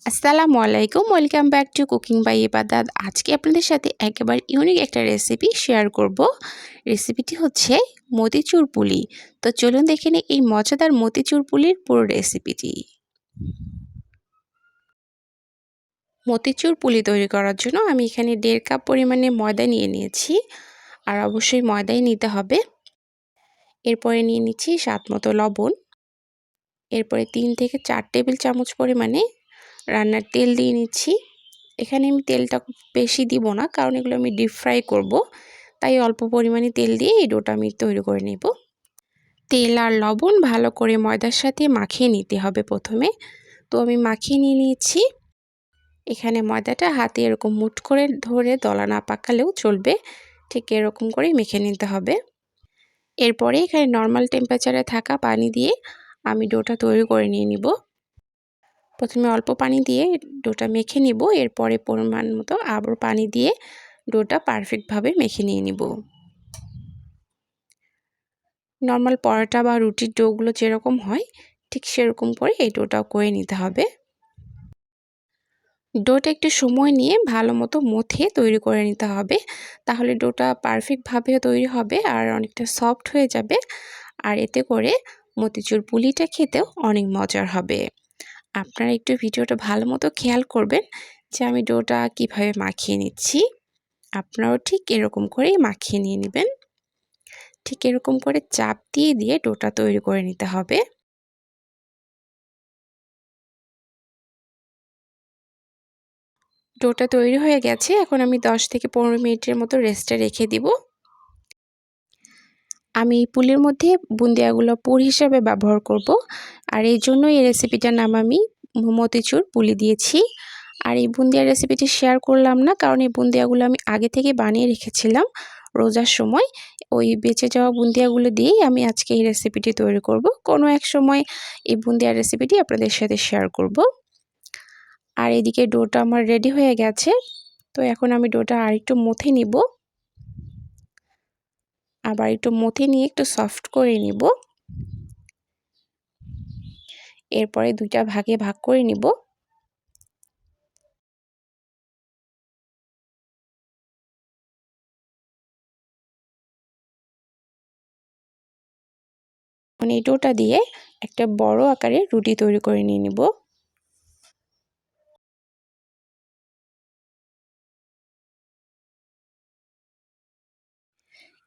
আসসালামু আলাইকুম, welcome back to cooking by Ibadat. আজকে আপনাদের সাথে একেবারে ইউনিক একটা রেসিপি শেয়ার করব। রেসিপিটি হচ্ছে মতিচুর পুলি। তো চলুন দেখে নিই এই মজাদার মতিচুর পুলির পুরো রেসিপিটি। মতিচুর পুলি তৈরি করার জন্য আমি এখানে 1.5 কাপ পরিমাণে ময়দা নিয়ে নিয়েছি, আর অবশ্যই ময়দাই নিতে হবে। এরপরে নিয়ে নিচ্ছি স্বাদমতো লবণ। এরপরে 3 থেকে 4 টেবিল চামচ পরিমাণে রান্নার তেল দিয়ে নিচ্ছি। এখানে আমি তেলটা খুব বেশি দিব না, কারণ এগুলো আমি ডিপ ফ্রাই করব, তাই অল্প পরিমাণে তেল দিয়ে এই ডোটা আমি তৈরি করে নেব। তেল আর লবণ ভালো করে ময়দার সাথে মাখিয়ে নিতে হবে প্রথমে। তো আমি মাখিয়ে নিয়ে নিয়েছি। এখানে ময়দাটা হাতে এরকম মুঠ করে ধরে দলা না পাকালেও চলবে, ঠিক এরকম করে মেখে নিতে হবে। এরপরে এখানে নর্মাল টেম্পারেচারে থাকা পানি দিয়ে আমি ডোটা তৈরি করে নিয়ে নিব। প্রথমে অল্প পানি দিয়ে ডোটা মেখে নিব, এরপরে পরিমাণ মতো আবার পানি দিয়ে ডোটা পারফেক্টভাবে মেখে নিয়ে নিব। নর্মাল পরোটা বা রুটির ডোগুলো যেরকম হয় ঠিক সেরকম করে এই ডোটাও করে নিতে হবে। ডোটা একটু সময় নিয়ে ভালো মতো মথে তৈরি করে নিতে হবে, তাহলে ডোটা পারফেক্টভাবে তৈরি হবে আর অনেকটা সফট হয়ে যাবে। আর এতে করে মতিচুর পুলিটা খেতেও অনেক মজার হবে। আপনারা একটু ভিডিওটা ভালো মতো খেয়াল করবেন যে আমি ডোটা কিভাবে মাখিয়ে নিচ্ছি। আপনারাও ঠিক এরকম করেই মাখিয়ে নিয়ে নেবেন। ঠিক এরকম করে চাপ দিয়ে দিয়ে ডোটা তৈরি করে নিতে হবে। ডোটা তৈরি হয়ে গেছে, এখন আমি 10 থেকে 15 মিনিটের মতো রেস্টে রেখে দিব। আমি এই পুলির মধ্যে বুন্দিয়াগুলো পুর হিসাবে ব্যবহার করব, আর এই জন্য এই রেসিপিটার নাম আমি মতিচুর পুলি দিয়েছি। আর এই বুন্দিয়ার রেসিপিটি শেয়ার করলাম না, কারণ এই বুন্দিয়াগুলো আমি আগে থেকে বানিয়ে রেখেছিলাম রোজার সময়। ওই বেঁচে যাওয়া বুন্দিয়াগুলো দিয়েই আমি আজকে এই রেসিপিটি তৈরি করব। কোনো এক সময় এই বুন্দিয়ার রেসিপিটি আপনাদের সাথে শেয়ার করব। আর এদিকে ডোটা আমার রেডি হয়ে গেছে। তো এখন আমি ডোটা আরেকটু মথে নিব, আবার একটু মথে নিয়ে একটু সফট করে নিব। এরপরে দুইটা ভাগে ভাগ করে নিব। এই ডোটা দিয়ে একটা বড় আকারের রুটি তৈরি করে নিয়ে নিব।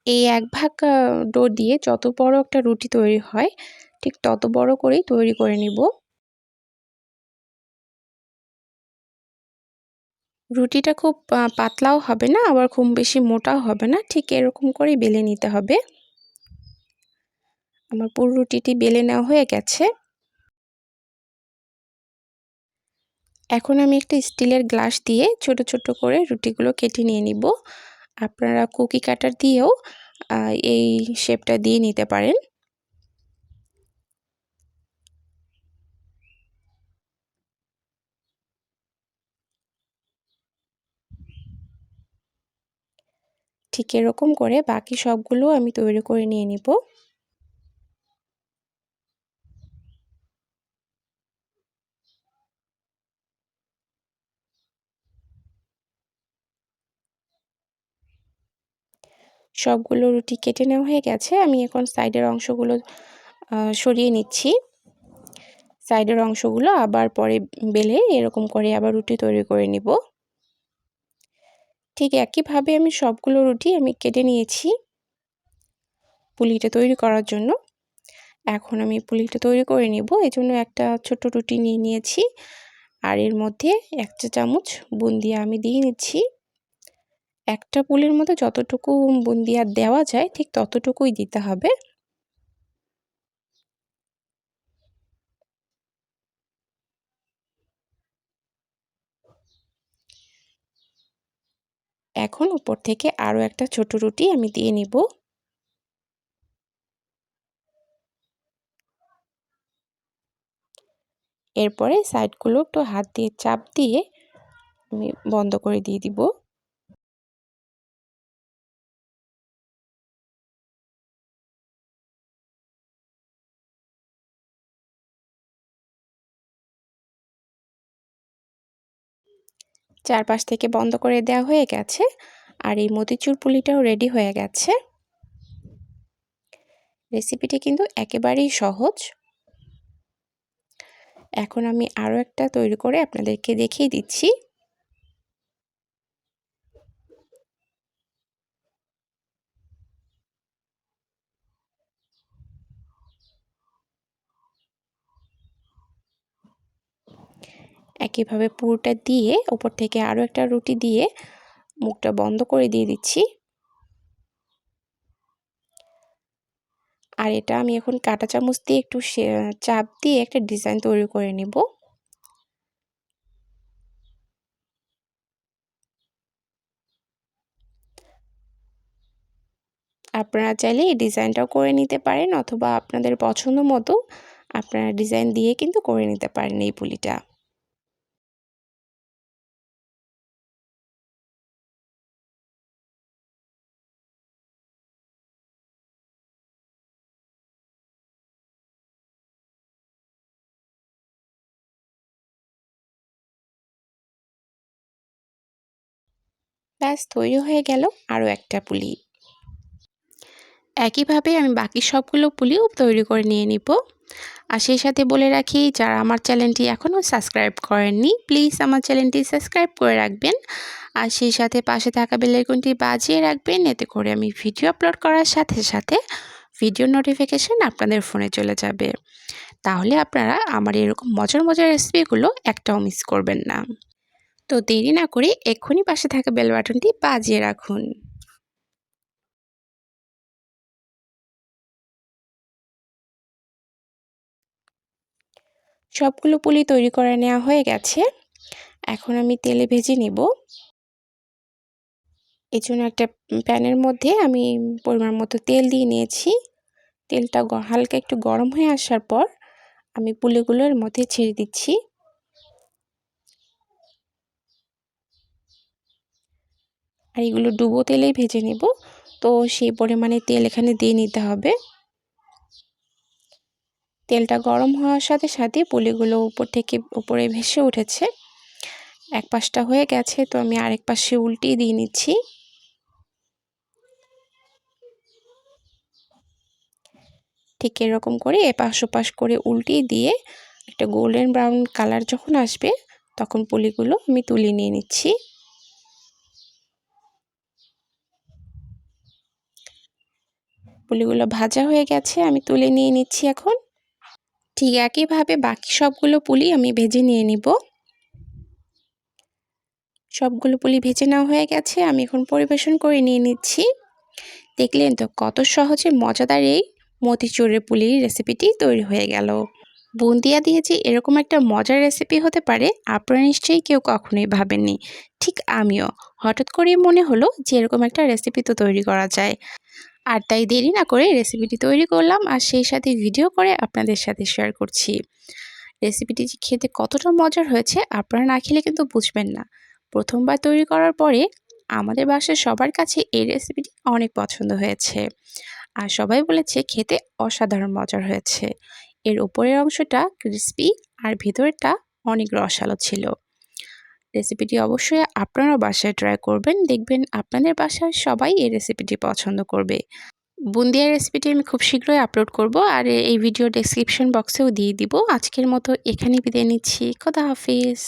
এই এক ভাগ ডো দিয়ে যত বড় একটা রুটি তৈরি হয় ঠিক তত বড় করেই তৈরি করে নিব। রুটিটা খুব পাতলাও হবে না, আবার খুব বেশি মোটাও হবে না, ঠিক এরকম করেই বেলে নিতে হবে। আমার পুরো রুটিটি বেলে নেওয়া হয়ে গেছে। এখন আমি একটা স্টিলের গ্লাস দিয়ে ছোট ছোট করে রুটিগুলো কেটে নিয়ে নিব। আপনারা কুকি কাটার দিয়েও এই শেপটা দিয়ে নিতে পারেন। ঠিক এরকম করে বাকি সবগুলো আমি তৈরি করে নিয়ে নিব। সবগুলো রুটি কেটে নেওয়া হয়ে গেছে। আমি এখন সাইডের অংশগুলো সরিয়ে নিচ্ছি। সাইডের অংশগুলো আবার পরে বেলে এরকম করে আবার রুটি তৈরি করে নিব। ঠিক একইভাবে আমি সবগুলো রুটি আমি কেটে নিয়েছি পুলিটা তৈরি করার জন্য। এখন আমি পুলিটা তৈরি করে নিব, এজন্য একটা ছোট রুটি নিয়ে নিয়েছি, আর এর মধ্যে 1 চা চামচ বুন্দিয়া আমি দিয়ে নিচ্ছি। একটা পুলির মধ্যে যতটুকু বুন্দিয়া দেওয়া যায় ঠিক ততটুকুই দিতে হবে। এখন উপর থেকে আরও একটা ছোট রুটি আমি দিয়ে নিব। এরপরে সাইডগুলো একটু হাত দিয়ে চাপ দিয়ে আমি বন্ধ করে দিয়ে দিব। চারপাশ থেকে বন্ধ করে দেওয়া হয়ে গেছে আর এই মতিচুর পুলিটাও রেডি হয়ে গেছে। রেসিপিটি কিন্তু একেবারেই সহজ। এখন আমি আরও একটা তৈরি করে আপনাদেরকে দেখিয়ে দিচ্ছি। একইভাবে পুরোটা দিয়ে উপর থেকে আরও একটা রুটি দিয়ে মুখটা বন্ধ করে দিয়ে দিচ্ছি। আর এটা আমি এখন কাঁটা চামচ দিয়ে একটু চাপ দিয়ে একটা ডিজাইন তৈরি করে নিব। আপনারা চাইলে এই ডিজাইনটাও করে নিতে পারেন অথবা আপনাদের পছন্দ মতো আপনারা ডিজাইন দিয়ে কিন্তু করে নিতে পারেন এই পুলিটা। ব্যাস তৈরি হয়ে গেল আরও একটা পুলি। একইভাবে আমি বাকি সবগুলো পুলিও তৈরি করে নিয়ে নিব। আর সেই সাথে বলে রাখি, যারা আমার চ্যানেলটি এখনও সাবস্ক্রাইব করেননি প্লিজ আমার চ্যানেলটি সাবস্ক্রাইব করে রাখবেন। আর সেই সাথে পাশে থাকা বেল আইকনটি বাজিয়ে রাখবেন, এতে করে আমি ভিডিও আপলোড করার সাথে সাথে ভিডিও নোটিফিকেশন আপনাদের ফোনে চলে যাবে। তাহলে আপনারা আমার এরকম মজার মজার রেসিপিগুলো একটাও মিস করবেন না। তো দেরি না করে এক্ষুনি পাশে থাকা বেল বাটনটি বাজিয়ে রাখুন। সবগুলো পুলি তৈরি করে নেওয়া হয়ে গেছে। এখন আমি তেলে ভেজে নিব। এর জন্য একটা প্যানের মধ্যে আমি পরিমাণ মতো তেল দিয়ে নিয়েছি। তেলটা হালকা একটু গরম হয়ে আসার পর আমি পুলিগুলো এর মধ্যে ছেড়ে দিচ্ছি। আর এগুলো ডুবো তেলেই ভেজে নেব, তো সেই পরিমাণে তেল এখানে দিয়ে নিতে হবে। তেলটা গরম হওয়ার সাথে সাথে পুলিগুলো উপর থেকে উপরে ভেসে উঠেছে। এক পাশটা হয়ে গেছে, তো আমি আরেক পাশে উল্টিয়ে দিয়ে নিচ্ছি। ঠিক এরকম করে এপাশ ওপাশ করে উল্টিয়ে দিয়ে একটা গোল্ডেন ব্রাউন কালার যখন আসবে তখন পুলিগুলো আমি তুলে নিয়ে নিচ্ছি। পুলিগুলো ভাজা হয়ে গেছে, আমি তুলে নিয়ে নিচ্ছি এখন। ঠিক একইভাবে বাকি সবগুলো পুলি আমি ভেজে নিয়ে নিব। সবগুলো পুলি ভেজে নেওয়া হয়ে গেছে, আমি এখন পরিবেশন করে নিয়ে নিচ্ছি। দেখলেন তো কত সহজে মজাদার এই মতিচুরের পুলির রেসিপিটি তৈরি হয়ে গেল। বুন্দিয়া দিয়ে যে এরকম একটা মজার রেসিপি হতে পারে আপনারা নিশ্চয়ই কেউ কখনোই ভাবেননি। ঠিক আমিও হঠাৎ করেই মনে হলো যে এরকম একটা রেসিপি তো তৈরি করা যায়। আর তাই দেরি না করে রেসিপিটি তৈরি করলাম আর সেই সাথে ভিডিও করে আপনাদের সাথে শেয়ার করছি। রেসিপিটি যে খেতে কতটা মজার হয়েছে আপনারা না খেলে কিন্তু বুঝবেন না। প্রথমবার তৈরি করার পরে আমাদের বাসার সবার কাছে এই রেসিপিটি অনেক পছন্দ হয়েছে আর সবাই বলেছে খেতে অসাধারণ মজার হয়েছে। এর উপরের অংশটা ক্রিস্পি আর ভিতরেরটা অনেক রসালো ছিল। রেসিপিটি অবশ্যই আপনারাও বাসায় ট্রাই করবেন, দেখবেন আপনাদের বাসায় সবাই এই রেসিপিটি পছন্দ করবে। বুন্দিয়ার রেসিপিটি আমি খুব শীঘ্রই আপলোড করব আর এই ভিডিও ডেসক্রিপশন বক্সেও দিয়ে দিব। আজকের মতো এখানেই বিদায় নিচ্ছি। খোদা হাফেজ।